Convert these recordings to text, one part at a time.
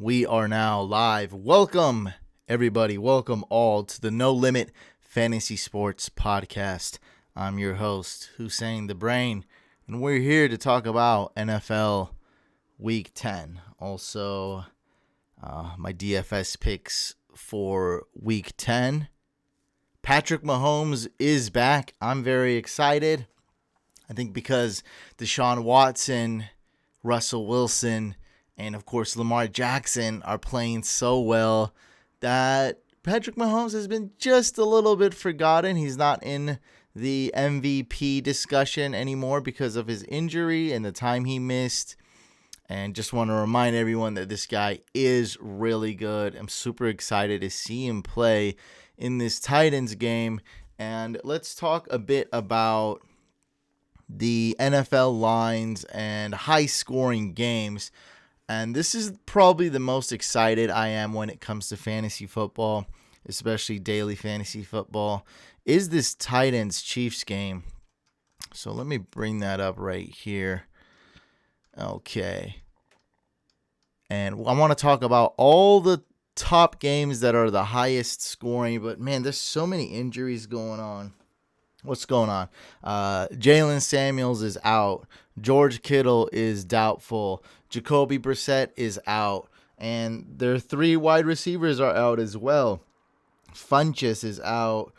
We are now live. Welcome, everybody. Welcome all to the No Limit Fantasy Sports Podcast. I'm your host, Hussein the Brain, and we're here to talk about NFL Week 10. Also, my DFS picks for Week 10. Patrick Mahomes is back. I'm very excited. I think because Deshaun Watson, Russell Wilson, and of course Lamar Jackson are playing so well that Patrick Mahomes has been just a little bit forgotten. He's not in the MVP discussion anymore because of his injury and the time he missed. And just want to remind everyone that this guy is really good. I'm super excited to see him play in this Titans game. And let's talk a bit about the NFL lines and high-scoring games. And this is probably the most excited I am when it comes to fantasy football, especially daily fantasy football, is this Titans-Chiefs game. So let me bring that up right here. Okay. And I want to talk about all the top games that are the highest scoring. But, man, there's so many injuries going on. What's going on? Jalen Samuels is out. George Kittle is doubtful. Jacoby Brissett is out. And their three wide receivers are out as well. Funchess is out.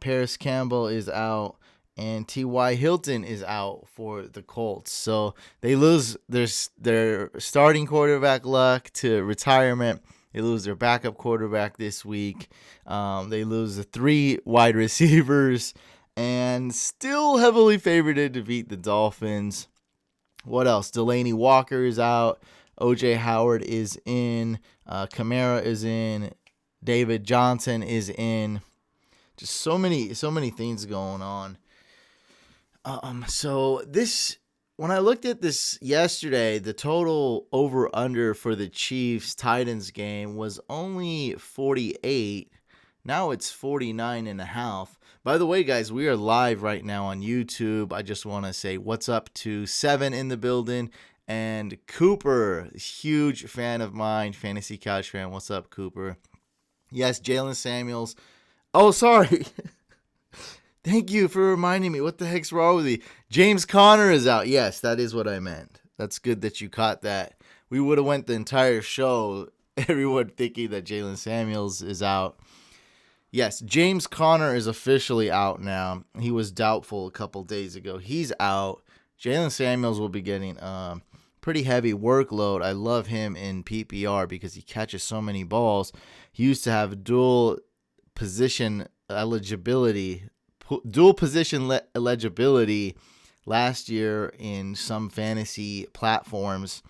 Paris Campbell is out. And T.Y. Hilton is out for the Colts. So they lose their starting quarterback Luck to retirement. They lose their backup quarterback this week. They lose the three wide receivers and still heavily favored to defeat the Dolphins. What else? Delaney Walker is out. O.J. Howard is in. Kamara is in. David Johnson is in. Just so many things going on. So this, when I looked at this yesterday, the total over-under for the Chiefs-Titans game was only 48. Now it's 49.5. By the way, guys, we are live right now on YouTube. I just want to say what's up to Seven in the building and Cooper, huge fan of mine, Fantasy Couch fan. What's up, Cooper? Yes, Jalen Samuels. Oh, sorry. Thank you for reminding me. What the heck's wrong with me? James Conner is out. Yes, that is what I meant. That's good that you caught that. We would have went the entire show, everyone thinking that Jalen Samuels is out. Yes, James Conner is officially out now. He was doubtful a couple days ago. He's out. Jalen Samuels will be getting pretty heavy workload. I love him in PPR because he catches so many balls. He used to have dual position eligibility last year in some fantasy platforms.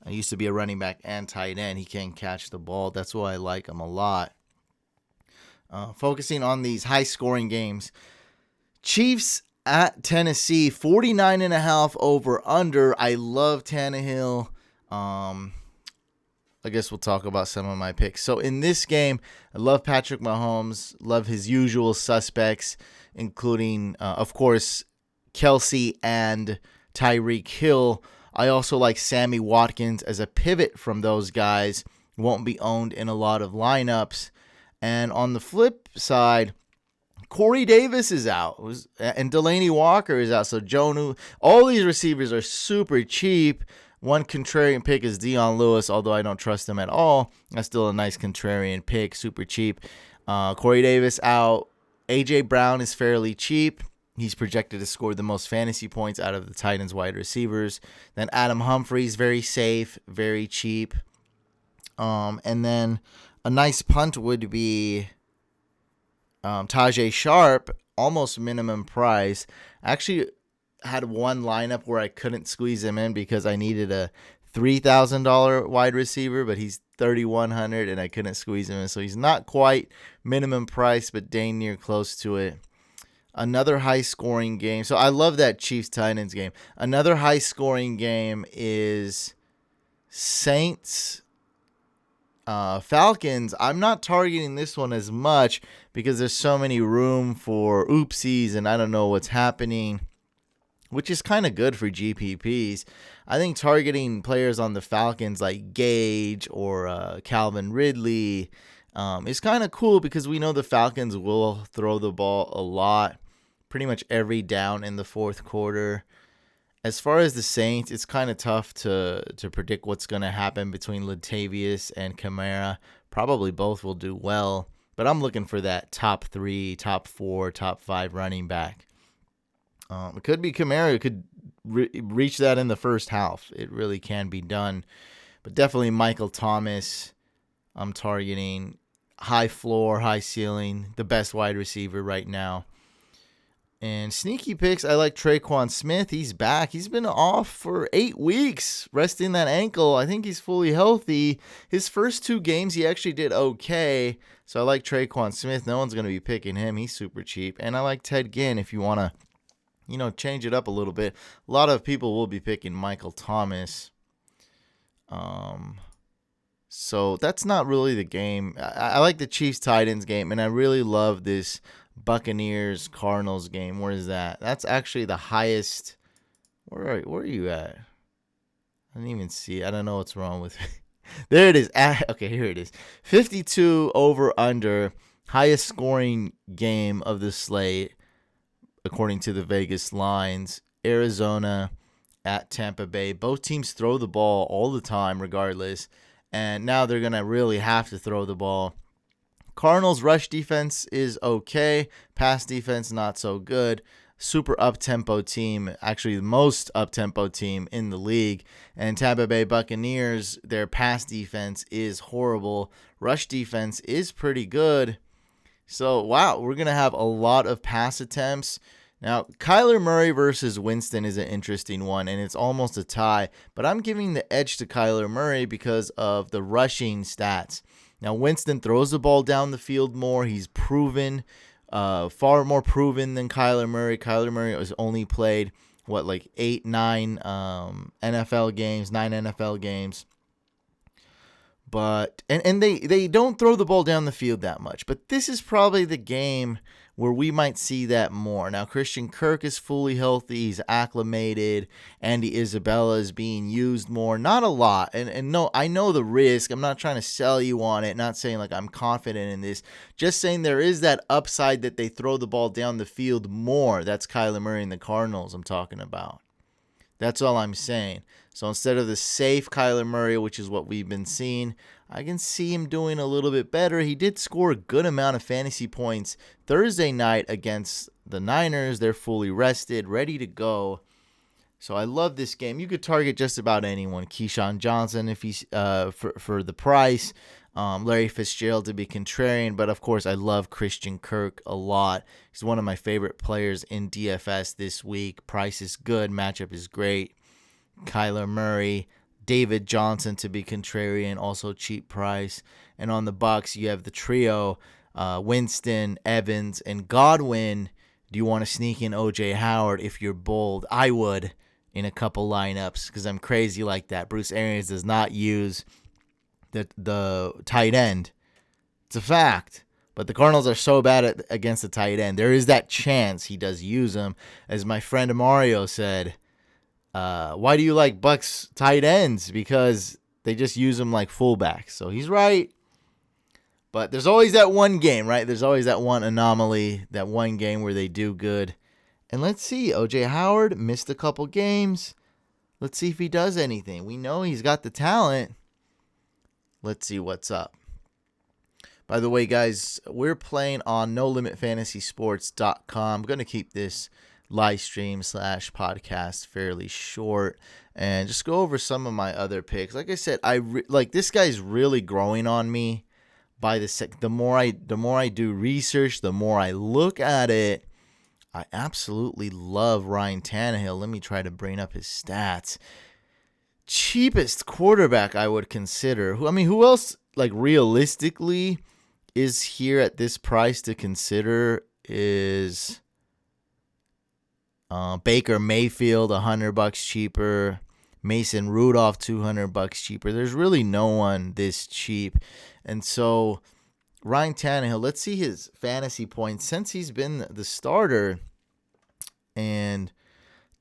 I used to be a running back and tight end. He can catch the ball. That's why I like him a lot. Focusing on these high-scoring games. Chiefs at Tennessee, 49.5 over-under. I love Tannehill. I guess we'll talk about some of my picks. So in this game, I love Patrick Mahomes. Love his usual suspects, including, of course, Kelsey and Tyreek Hill. I also like Sammy Watkins as a pivot from those guys. Won't be owned in a lot of lineups. And on the flip side, Corey Davis is out, and Delaney Walker is out. So Jonnu, all these receivers are super cheap. One contrarian pick is Dion Lewis, although I don't trust him at all. That's still a nice contrarian pick, super cheap. Corey Davis out. A.J. Brown is fairly cheap. He's projected to score the most fantasy points out of the Titans wide receivers. Then Adam Humphries, very safe, very cheap. And then a nice punt would be Tajay Sharp, almost minimum price. Actually had one lineup where I couldn't squeeze him in because I needed a $3,000 wide receiver, but he's $3,100 and I couldn't squeeze him in. So he's not quite minimum price, but dang near close to it. Another high-scoring game. So I love that Chiefs-Titans game. Another high-scoring game is Saints Falcons. I'm not targeting this one as much because there's so many room for oopsies and I don't know what's happening which is kind of good for GPPs. I think targeting players on the Falcons like Gage or Calvin Ridley is kind of cool because we know the Falcons will throw the ball a lot, pretty much every down in the fourth quarter. As far as the Saints, it's kind of tough to predict what's going to happen between Latavius and Kamara. Probably both will do well, but I'm looking for that top 3, top 4, top 5 running back. It could be Kamara. It could reach that in the first half. It really can be done. But definitely Michael Thomas, I'm targeting. High floor, high ceiling, the best wide receiver right now. And sneaky picks, I like Traquan Smith. He's back. He's been off for 8 weeks, resting that ankle. I think he's fully healthy. His first 2 games, he actually did okay. So I like Traquan Smith. No one's going to be picking him. He's super cheap. And I like Ted Ginn if you want to, change it up a little bit. A lot of people will be picking Michael Thomas. So that's not really the game. I like the Chiefs Titans game, and I really love this Buccaneers Cardinals game. Where is that? That's actually the highest. Where are you at? I didn't even see. I don't know what's wrong with me. There it is. Okay, here it is. 52 over under, highest scoring game of the slate according to the Vegas lines. Arizona at Tampa Bay. Both teams throw the ball all the time regardless, and now they're going to really have to throw the ball. Cardinals rush defense is okay. Pass defense not so good. Super up-tempo team, actually the most up-tempo team in the league. And Tampa Bay Buccaneers, their pass defense is horrible. Rush defense is pretty good. So, wow, we're going to have a lot of pass attempts. Now, Kyler Murray versus Winston is an interesting one, and it's almost a tie. But I'm giving the edge to Kyler Murray because of the rushing stats. Now, Winston throws the ball down the field more. He's proven, far more proven than Kyler Murray. Kyler Murray has only played, 9 NFL games, 9 NFL games. But, and they don't throw the ball down the field that much. But this is probably the game where we might see that more. Now, Christian Kirk is fully healthy. He's acclimated. Andy Isabella is being used more. Not a lot. And no, I know the risk. I'm not trying to sell you on it. Not saying I'm confident in this. Just saying there is that upside that they throw the ball down the field more. That's Kyler Murray and the Cardinals I'm talking about. That's all I'm saying. So instead of the safe Kyler Murray, which is what we've been seeing, I can see him doing a little bit better. He did score a good amount of fantasy points Thursday night against the Niners. They're fully rested, ready to go. So I love this game. You could target just about anyone. Keyshawn Johnson if he's for the price. Larry Fitzgerald to be contrarian. But, of course, I love Christian Kirk a lot. He's one of my favorite players in DFS this week. Price is good. Matchup is great. Kyler Murray, David Johnson to be contrarian, also cheap price. And on the Bucks, you have the trio, Winston, Evans, and Godwin. Do you want to sneak in O.J. Howard if you're bold? I would in a couple lineups because I'm crazy like that. Bruce Arians does not use the tight end. It's a fact. But the Cardinals are so bad against the tight end. There is that chance he does use them. As my friend Mario said, why do you like Bucks tight ends? Because they just use them like fullbacks. So he's right. But there's always that one game, right? There's always that one anomaly, that one game where they do good. And let's see. O.J. Howard missed a couple games. Let's see if he does anything. We know he's got the talent. Let's see what's up. By the way, guys, we're playing on NoLimitFantasySports.com. I'm going to keep this live stream / podcast fairly short and just go over some of my other picks. Like I said, this guy's really growing on me by the more I do research, the more I look at it. I absolutely love Ryan Tannehill. Let me try to bring up his stats. Cheapest quarterback I would consider. Who else realistically is here at this price to consider is Baker Mayfield, $100 cheaper. Mason Rudolph, $200 cheaper. There's really no one this cheap. And so Ryan Tannehill, let's see his fantasy points since he's been the starter. And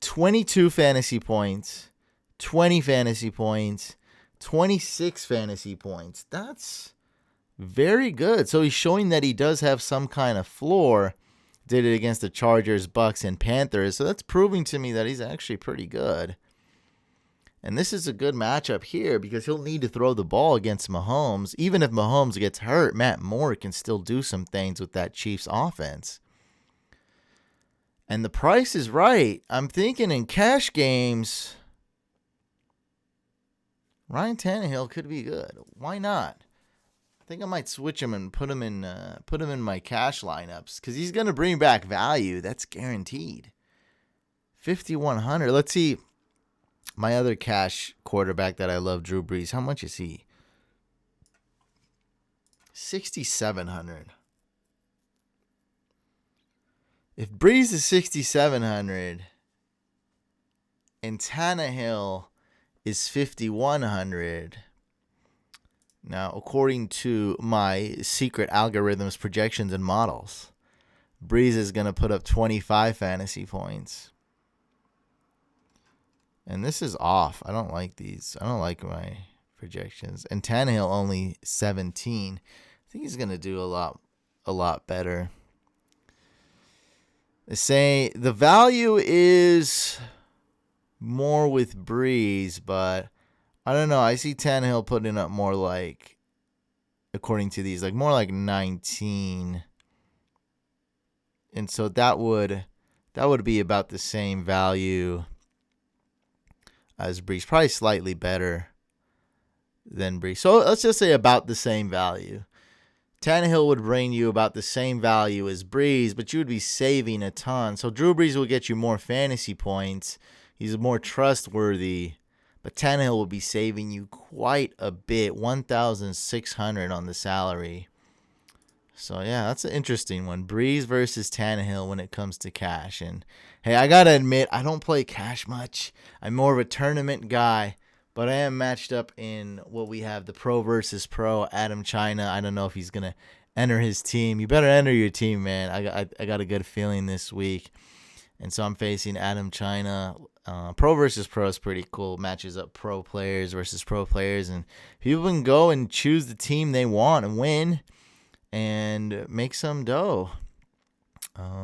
22 fantasy points, 20 fantasy points, 26 fantasy points. That's very good. So he's showing that he does have some kind of floor. Did it against the Chargers, Bucks, and Panthers. So that's proving to me that he's actually pretty good. And this is a good matchup here because he'll need to throw the ball against Mahomes. Even if Mahomes gets hurt, Matt Moore can still do some things with that Chiefs offense. And the price is right. I'm thinking in cash games, Ryan Tannehill could be good. Why not? I think I might switch him and put him in my cash lineups because he's going to bring back value. That's guaranteed. 5,100. Let's see. My other cash quarterback that I love, Drew Brees. How much is he? 6,700. If Brees is 6,700 and Tannehill is 5,100, now according to my secret algorithms, projections, and models, Brees is going to put up 25 fantasy points. And this is off. I don't like these. I don't like my projections. And Tannehill only 17. I think he's going to do a lot better. They say the value is more with Breeze, but I don't know. I see Tannehill putting up more like, according to these, like more like 19. And so that would be about the same value as Breeze, probably slightly better than Breeze. So let's just say about the same value. Tannehill would bring you about the same value as Breeze, but you would be saving a ton. So Drew Brees will get you more fantasy points. He's more trustworthy, but Tannehill will be saving you quite a bit, 1,600 on the salary. So yeah, that's an interesting one. Breeze versus Tannehill when it comes to cash. And hey, I gotta admit, I don't play cash much. I'm more of a tournament guy, but I am matched up in what we have, the pro versus pro. Adam China. I don't know if he's gonna enter his team. You better enter your team, man. I got a good feeling this week, and so I'm facing Adam China. Pro versus pro is pretty cool. Matches up pro players versus pro players, and people can go and choose the team they want and win and make some dough.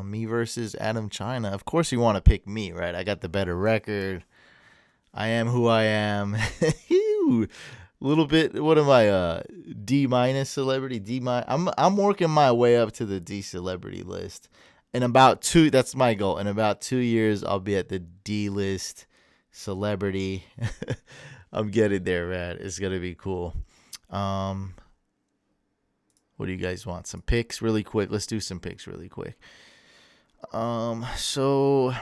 Me versus Adam China. Of course you want to pick me, right? I got the better record. I am who I am. A little bit, what am I, D- celebrity? I'm working my way up to the D celebrity list. That's my goal. In about 2 years, I'll be at the D list celebrity. I'm getting there, man. It's going to be cool. What do you guys want? Some picks really quick. Let's do some picks really quick. So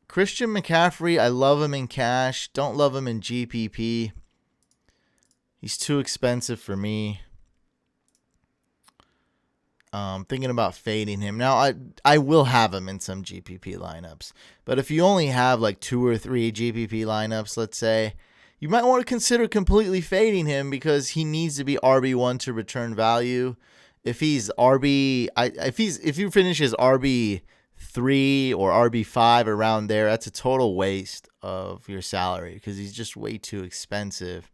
Christian McCaffrey, I love him in cash. Don't love him in GPP. He's too expensive for me. Thinking about fading him. Now, I will have him in some GPP lineups. But if you only have like 2 or 3 GPP lineups, let's say, you might want to consider completely fading him because he needs to be RB1 to return value. If he's if you finish his RB3 or RB5 around there, that's a total waste of your salary because he's just way too expensive.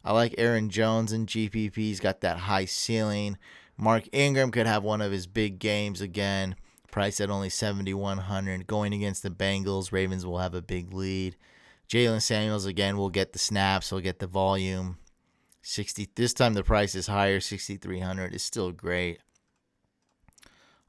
I like Aaron Jones in GPP. He's got that high ceiling. Mark Ingram could have one of his big games again. Priced at only 7,100. Going against the Bengals, Ravens will have a big lead. Jalen Samuels again will get the snaps. He'll get the volume. 60. This time the price is higher. 6,300 is still great.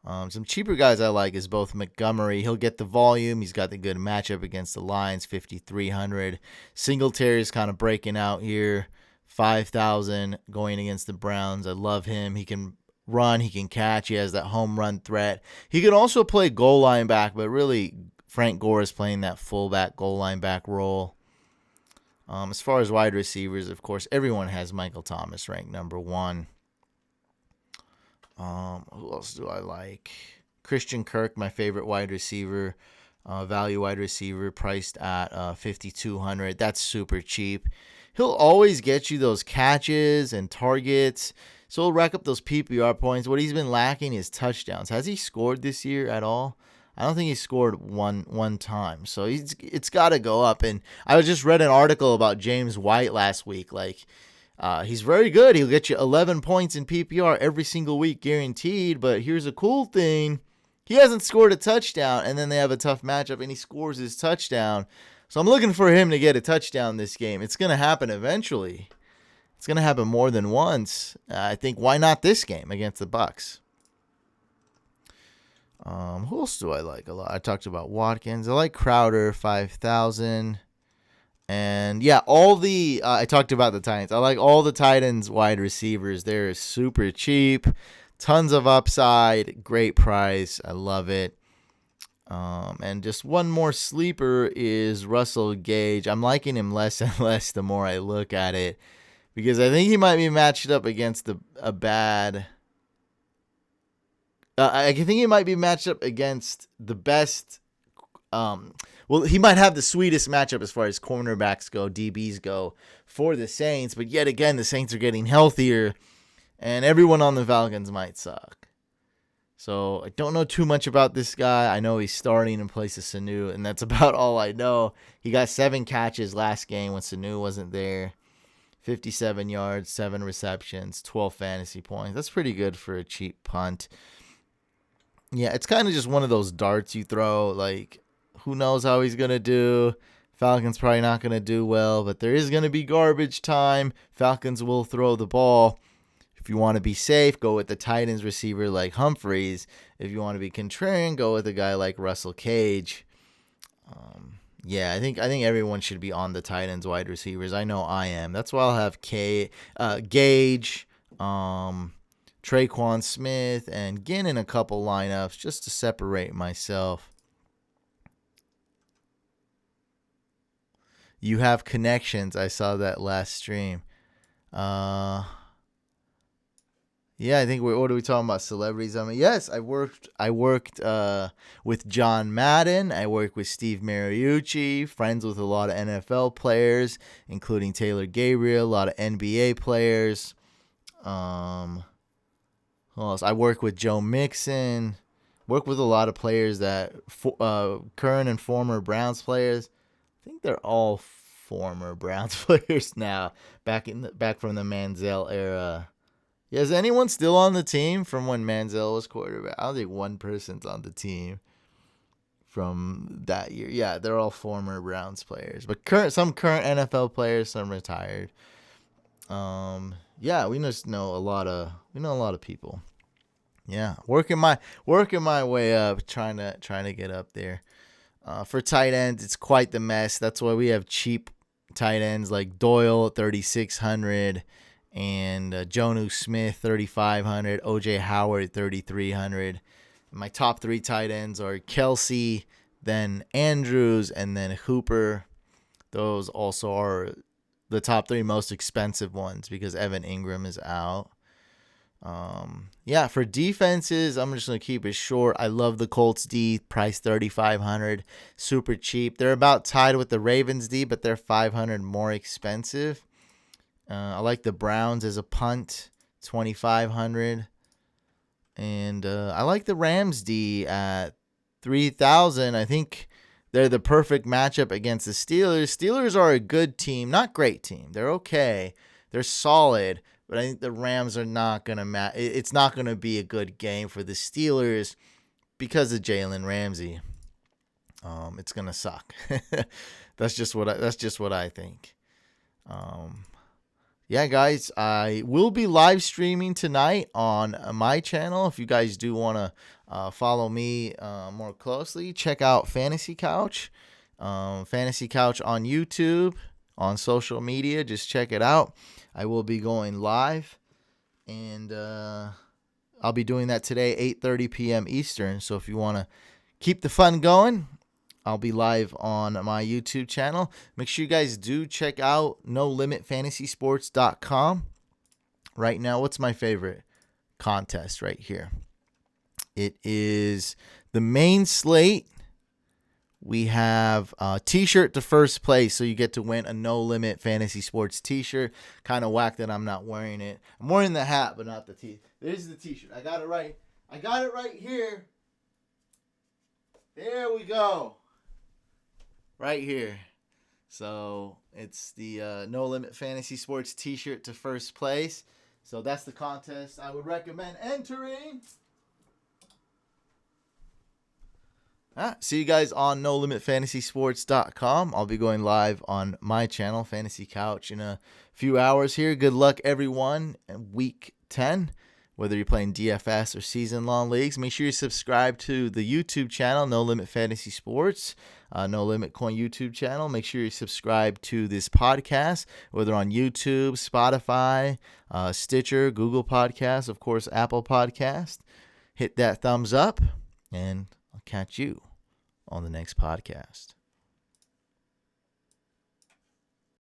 Some cheaper guys I like is both Montgomery. He'll get the volume. He's got the good matchup against the Lions. 5,300. Singletary is kind of breaking out here. 5,000 going against the Browns. I love him. He can run. He can catch. He has that home run threat. He can also play goal line back, but really Frank Gore is playing that fullback goal line back role. As far as wide receivers, of course, everyone has Michael Thomas ranked number 1. Who else do I like? Christian Kirk, my favorite wide receiver, value wide receiver, priced at 5,200. That's super cheap. He'll always get you those catches and targets, so he'll rack up those PPR points. What he's been lacking is touchdowns. Has he scored this year at all? I don't think he scored one time. So it's got to go up. And I just read an article about James White last week. Like, he's very good. He'll get you 11 points in PPR every single week guaranteed. But here's a cool thing. He hasn't scored a touchdown, and then they have a tough matchup, and he scores his touchdown. So I'm looking for him to get a touchdown this game. It's going to happen eventually. It's going to happen more than once. I think, why not this game against the Bucks? Who else do I like a lot? I talked about Watkins. I like Crowder, 5,000. And, yeah, I talked about the Titans. I like all the Titans wide receivers. They're super cheap. Tons of upside. Great price. I love it. And just one more sleeper is Russell Gage. I'm liking him less and less the more I look at it, because I think he might be matched up against a bad. I think he might be matched up against the best. Well, he might have the sweetest matchup as far as cornerbacks go, DBs go for the Saints. But yet again, the Saints are getting healthier, and everyone on the Falcons might suck. So I don't know too much about this guy. I know he's starting in place of Sanu, and that's about all I know. He got 7 catches last game when Sanu wasn't there. 57 yards, 7 receptions, 12 fantasy points. That's pretty good for a cheap punt. Yeah, it's kind of just one of those darts you throw. Like, who knows how he's going to do. Falcons probably not going to do well, but there is going to be garbage time. Falcons will throw the ball. If you want to be safe, go with the Titans receiver like Humphreys. If you want to be contrarian, go with a guy like Russell Gage. Yeah, I think everyone should be on the Titans wide receivers. I know I am. That's why I'll have Gage, Traquan Smith, and Ginn in a couple lineups just to separate myself. You have connections. I saw that last stream. Yeah, I think what are we talking about? Celebrities? I mean, yes, I worked with John Madden. I worked with Steve Mariucci, friends with a lot of NFL players, including Taylor Gabriel, a lot of NBA players. Who else? I work with Joe Mixon. Work with a lot of players that current and former Browns players. I think they're all former Browns players now, back from the Manziel era. Yeah, is anyone still on the team from when Manziel was quarterback? I don't think one person's on the team from that year. Yeah, they're all former Browns players, but some current NFL players, some retired. Yeah, we just know a lot of people. Yeah, working my way up, trying to get up there. For tight ends, it's quite the mess. That's why we have cheap tight ends like Doyle, 3,600. And Jonnu Smith, 3,500. OJ Howard, 3,300. My top 3 tight ends are Kelsey, then Andrews, and then Hooper. Those also are the top 3 most expensive ones because Evan Ingram is out. Yeah, for defenses, I'm just going to keep it short. I love the Colts D, price 3,500. Super cheap. They're about tied with the Ravens D, but they're 500 more expensive. I like the Browns as a punt, 2,500. And I like the Rams D at 3,000. I think they're the perfect matchup against the Steelers. Steelers are a good team, not great team. They're okay. They're solid. But I think the Rams are not going to it's not going to be a good game for the Steelers because of Jalen Ramsey. It's going to suck. That's just what I think. Yeah, guys, I will be live streaming tonight on my channel. If you guys do want to follow me more closely, check out Fantasy Couch. Fantasy Couch on YouTube, on social media. Just check it out. I will be going live, and I'll be doing that today, 8:30 p.m. Eastern. So if you want to keep the fun going, I'll be live on my YouTube channel. Make sure you guys do check out NoLimitFantasySports.com. Right now, what's my favorite contest right here? It is the main slate. We have a t-shirt to first place, so you get to win a No Limit Fantasy Sports t-shirt. Kind of whack that I'm not wearing it. I'm wearing the hat, but not the t. There's the t-shirt. I got it right here. There we go. Right here. So it's the No Limit Fantasy Sports t-shirt to first place. So that's the contest I would recommend entering. See you guys on NoLimitFantasySports.com. I'll be going live on my channel, Fantasy Couch, in a few hours here. Good luck, everyone, in Week 10. Whether you're playing DFS or season-long leagues, make sure you subscribe to the YouTube channel, No Limit Fantasy Sports, No Limit Coin YouTube channel. Make sure you subscribe to this podcast, whether on YouTube, Spotify, Stitcher, Google Podcasts, of course, Apple Podcast. Hit that thumbs up, and I'll catch you on the next podcast.